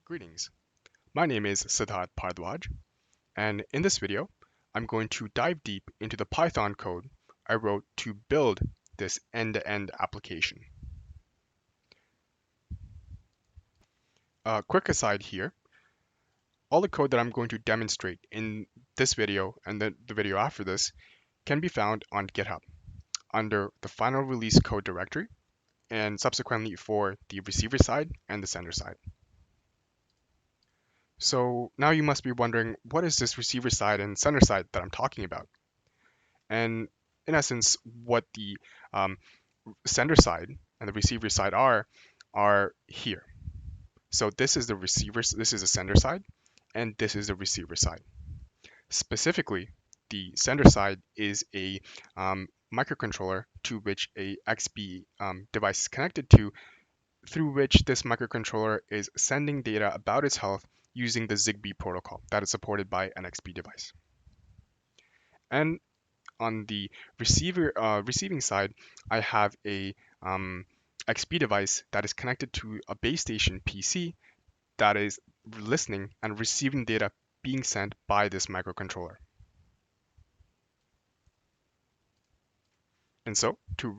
Greetings. My name is Siddharth Bhardwaj, and in this video, I'm going to dive deep into the Python code I wrote to build this end-to-end application. A quick aside here, all the code that I'm going to demonstrate in this video and the video after this can be found on GitHub under the final release code directory and subsequently for the receiver side and the sender side. So now you must be wondering, what is this receiver side and sender side that I'm talking about? And in essence, what the sender side and the receiver side are here. So this is the receiver, this is the sender side, and this is the receiver side. Specifically, the sender side is a microcontroller to which a XB device is connected to, through which this microcontroller is sending data about its health using the Zigbee protocol that is supported by an XB device. And on the receiving side, I have a XP device that is connected to a base station PC that is listening and receiving data being sent by this microcontroller. And so, to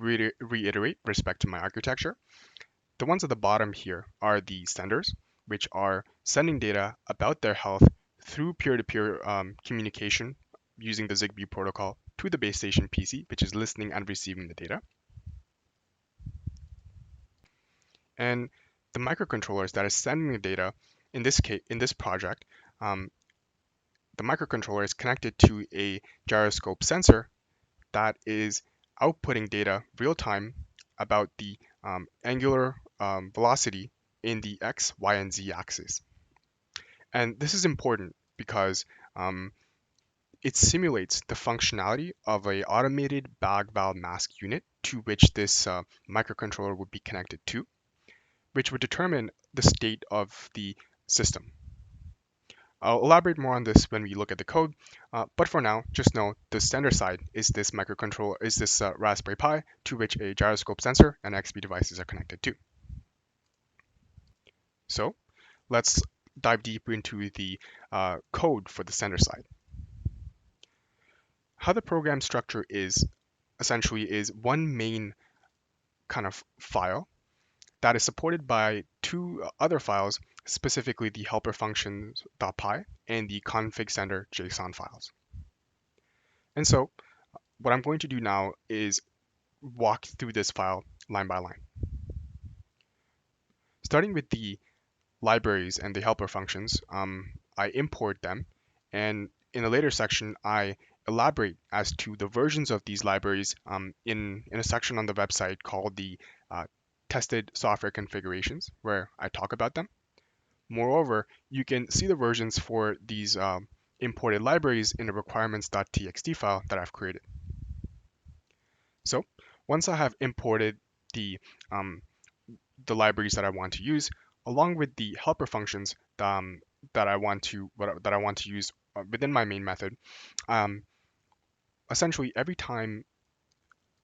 reiterate respect to my architecture, the ones at the bottom here are the senders, which are sending data about their health through peer-to-peer communication using the Zigbee protocol to the base station PC, which is listening and receiving the data. And the microcontrollers that are sending the data, in this case, in this project, the microcontroller is connected to a gyroscope sensor that is outputting data real time about the angular velocity in the X, Y, and Z axis. And this is important because it simulates the functionality of an automated bag valve mask unit to which this microcontroller would be connected to, which would determine the state of the system. I'll elaborate more on this when we look at the code, but for now, just know the sender side is this microcontroller, is this Raspberry Pi to which a gyroscope sensor and XP devices are connected to. So let's dive deep into the code for the sender side. How the program structure is essentially is one main kind of file that is supported by two other files, specifically the helperfunctions.py and the config sender JSON files. And so what I'm going to do now is walk through this file line by line. Starting with the libraries and the helper functions, I import them, and in a later section, I elaborate as to the versions of these libraries in a section on the website called the tested software configurations, where I talk about them. Moreover, you can see the versions for these imported libraries in the requirements.txt file that I've created. So once I have imported the libraries that I want to use, along with the helper functions that I want to use within my main method, essentially every time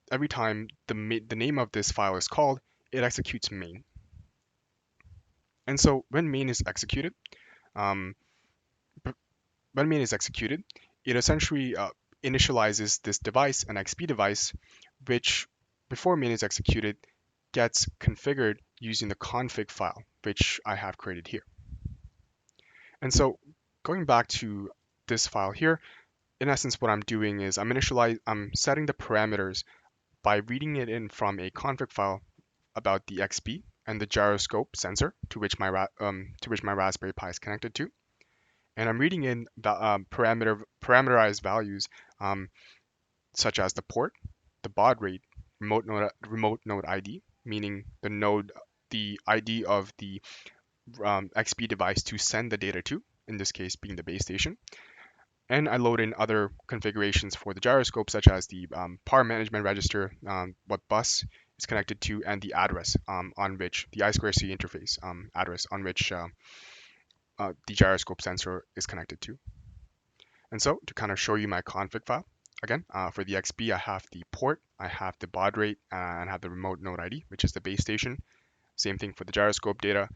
the name of this file is called, it executes main. And so when main is executed, it essentially initializes this device, an XP device, which before main is executed gets configured using the config file, which I have created here. And so going back to this file here, in essence, what I'm doing is I'm setting the parameters by reading it in from a config file about the XP and the gyroscope sensor to which my Raspberry Pi is connected to, and I'm reading in parameterized values such as the port, the baud rate, remote node ID, meaning the ID of the XP device to send the data to, in this case being the base station. And I load in other configurations for the gyroscope, such as the power management register, what bus is connected to, and the address on which the I2C interface address on which the gyroscope sensor is connected to. And so to kind of show you my config file, again, for the XP, I have the port, I have the baud rate, and I have the remote node ID, which is the base station. Same thing for the gyroscope data.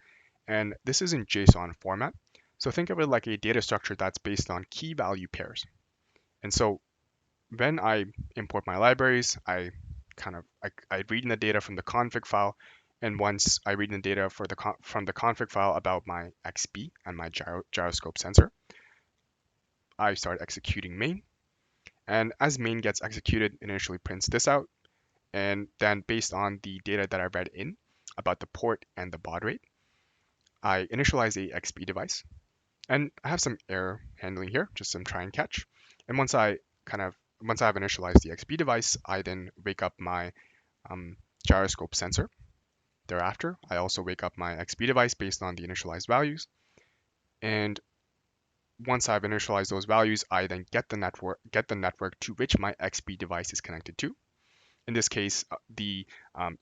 And this is in JSON format. So think of it like a data structure that's based on key value pairs. And so when I import my libraries, I read in the data from the config file, and once I read in the data from the config file about my XB and my gyroscope sensor, I start executing main. And as main gets executed, it initially prints this out, and then based on the data that I read in about the port and the baud rate, I initialize a XB device. And I have some error handling here, just some try and catch. And once I have initialized the XB device, I then wake up my um, gyroscope sensor. Thereafter, I also wake up my XB device based on the initialized values. And once I've initialized those values, I then get the network to which my XB device is connected to. In this case, the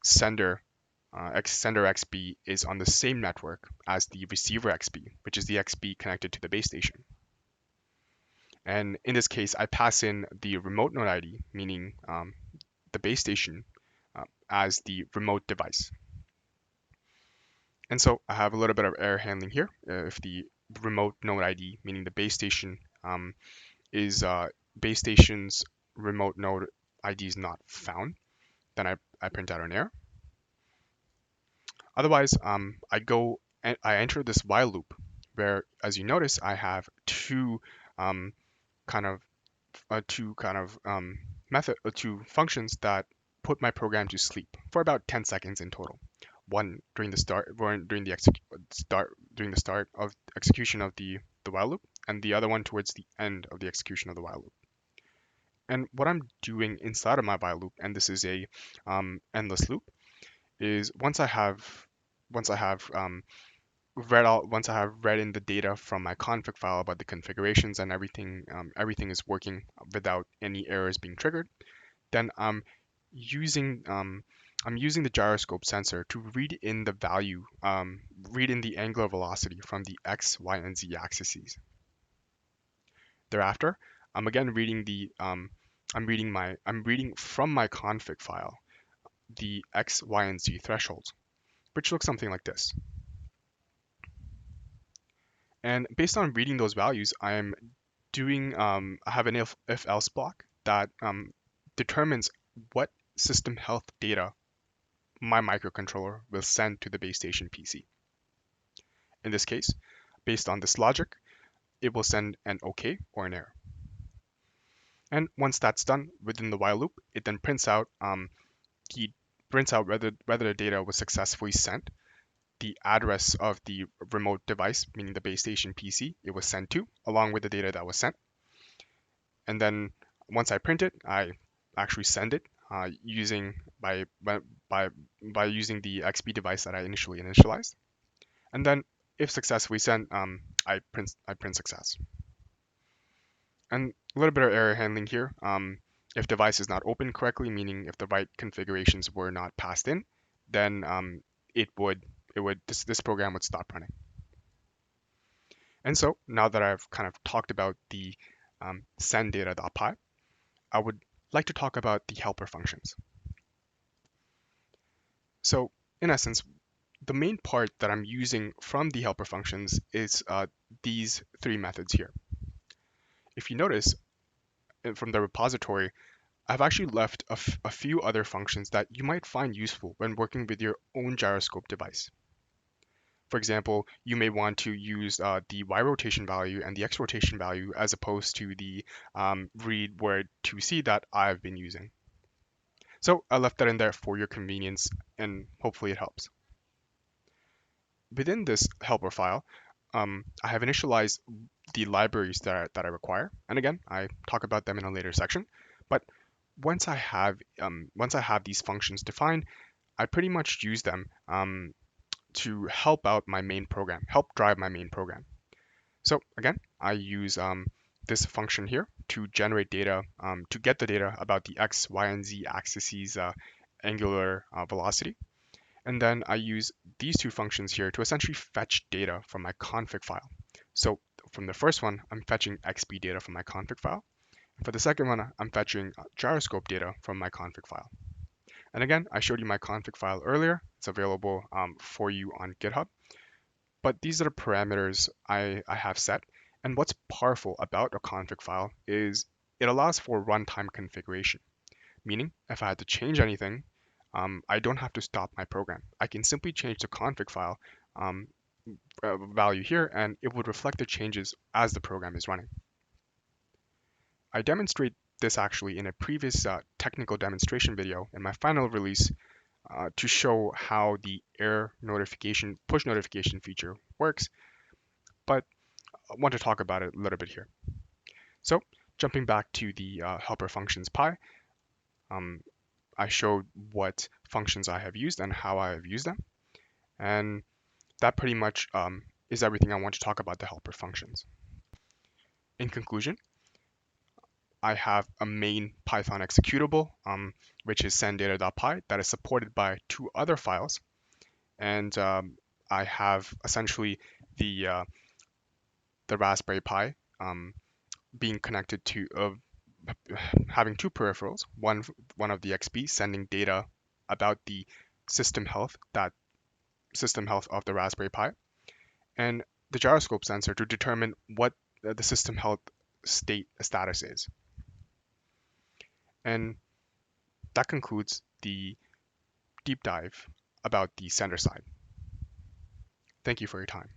sender XB is on the same network as the receiver XB, which is the XB connected to the base station. And in this case, I pass in the remote node ID, meaning the base station, as the remote device. And so I have a little bit of error handling here. If the remote node ID, meaning the base station, is base station's remote node ID is not found, then I print out an error. Otherwise, I go and I enter this while loop, where, as you notice, I have two kind of two functions that put my program to sleep for about 10 seconds in total. One during the start of execution of the while loop, and the other one towards the end of the execution of the while loop. And what I'm doing inside of my while loop, and this is a endless loop, is once I have read in the data from my config file about the configurations and everything is working without any errors being triggered, then using I'm using the gyroscope sensor to read in the angular velocity from the x, y, and z axes. Thereafter, I'm again reading I'm reading from my config file the x, y, and z thresholds, which looks something like this. And based on reading those values, I have an if else block that determines what system health data my microcontroller will send to the base station PC. In this case, based on this logic, it will send an OK or an error. And once that's done within the while loop, it then prints out whether the data was successfully sent, the address of the remote device, meaning the base station PC it was sent to, along with the data that was sent. And then once I print it, I actually send it using using the XB device that I initially initialized. And then if successfully sent, I print success. And a little bit of error handling here. If device is not opened correctly, meaning if the right configurations were not passed in, then this program would stop running. And so now that I've kind of talked about the SendeData.py, I would like to talk about the helper functions. So in essence, the main part that I'm using from the helper functions is these three methods here. If you notice from the repository, I've actually left a few other functions that you might find useful when working with your own gyroscope device. For example, you may want to use the Y rotation value and the X rotation value as opposed to the read word 2C that I've been using. So I left that in there for your convenience, and hopefully it helps. Within this helper file, I have initialized the libraries that I require, and again, I talk about them in a later section. But once I have these functions defined, I pretty much use them to help out my main program, help drive my main program. So again, I use this function here to generate data, to get the data about the x, y, and z axes angular velocity. And then I use these two functions here to essentially fetch data from my config file. So from the first one, I'm fetching XB data from my config file. And for the second one, I'm fetching gyroscope data from my config file. And again, I showed you my config file earlier. It's available for you on GitHub. But these are the parameters I have set. And what's powerful about a config file is it allows for runtime configuration, meaning if I had to change anything, I don't have to stop my program. I can simply change the config file um, value here, and it would reflect the changes as the program is running. I demonstrate this actually in a previous technical demonstration video in my final release to show how the error notification, push notification feature works, but I want to talk about it a little bit here. So jumping back to the helper functions py, um, I showed what functions I have used and how I have used them. And that pretty much is everything I want to talk about the helper functions. In conclusion, I have a main Python executable, which is SendeData.py, that is supported by two other files. And I have essentially the Raspberry Pi being connected to having two peripherals, one of the XP sending data about the system health, that system health of the Raspberry Pi, and the gyroscope sensor to determine what the system health status is. And that concludes the deep dive about the sender side. Thank you for your time.